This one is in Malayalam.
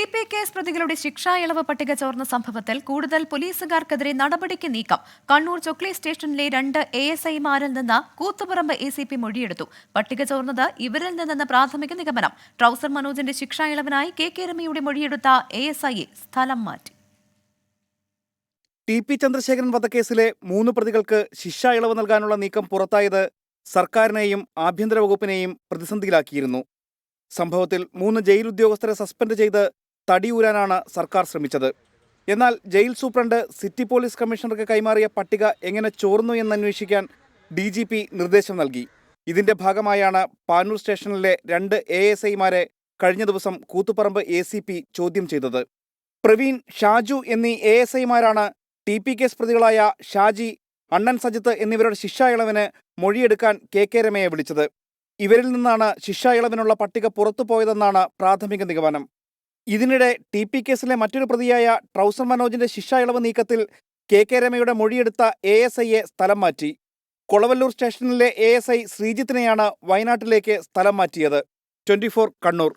ടി.പി. കേസ് പ്രതികളുടെ ശിക്ഷാ ഇളവ് പട്ടിക ചോർന്ന സംഭവത്തിൽ കൂടുതൽ പോലീസുകാർക്കെതിരെ നടപടിക്ക് നീക്കം. കണ്ണൂർ ചൊക്ലി സ്റ്റേഷനിലെ 2 ASIമാരിൽ നിന്ന് കൂത്തുപറമ്പ് ACP മൊഴിയെടുത്തു. പട്ടിക ചോർന്നത് ഇവരിൽ നിന്നെന്ന് പ്രാഥമിക നിഗമനം. ട്രൗസർ മനോജിന്റെ ശിക്ഷാ ഇളവിനായി KK രമയുടെ മൊഴിയെടുത്ത ASIയെ സ്ഥലം മാറ്റി. TP ചന്ദ്രശേഖരൻ വധക്കേസിലെ 3 പ്രതികൾക്ക് ശിക്ഷാ ഇളവ് നൽകാനുള്ള നീക്കം പുറത്തായത് സർക്കാരിനെയും ആഭ്യന്തര വകുപ്പിനെയും പ്രതിസന്ധിയിലാക്കിയിരുന്നു. സംഭവത്തിൽ 3 ജയിൽ ഉദ്യോഗസ്ഥരെ സസ്പെൻഡ് ചെയ്ത് തടിയൂരാനാണ് സർക്കാർ ശ്രമിച്ചത്. എന്നാൽ ജയിൽ സൂപ്രണ്ട് സിറ്റി പോലീസ് കമ്മീഷണർക്ക് കൈമാറിയ പട്ടിക എങ്ങനെ ചോർന്നു എന്നന്വേഷിക്കാൻ DGP നിർദ്ദേശം നൽകി. ഇതിന്റെ ഭാഗമായാണ് പാനൂർ സ്റ്റേഷനിലെ 2 ASIമാരെ കഴിഞ്ഞ ദിവസം കൂത്തുപറമ്പ് ACP ചോദ്യം ചെയ്തത്. പ്രവീൺ, ഷാജു എന്നീ ASIമാരാണ് TP കേസ് പ്രതികളായ ഷാജി, അണ്ണൻ സജിത്ത് എന്നിവരുടെ ശിക്ഷാ ഇളവിന് മൊഴിയെടുക്കാൻ KK രമയെ വിളിച്ചത്. ഇവരിൽ നിന്നാണ് ശിക്ഷാ ഇളവിനുള്ള പട്ടിക പുറത്തുപോയതെന്നാണ് പ്രാഥമിക നിഗമനം. ഇതിനിടെ TP കേസിലെ മറ്റൊരു പ്രതിയായ ട്രൗസർ മനോജിന്റെ ശിക്ഷാ ഇളവ് നീക്കത്തിൽ KK രമയുടെ മൊഴിയെടുത്ത ASIയെ സ്ഥലം മാറ്റി. കൊളവല്ലൂർ സ്റ്റേഷനിലെ ASI ശ്രീജിത്തിനെയാണ് വയനാട്ടിലേക്ക് സ്ഥലം മാറ്റിയത്. 24 കണ്ണൂർ.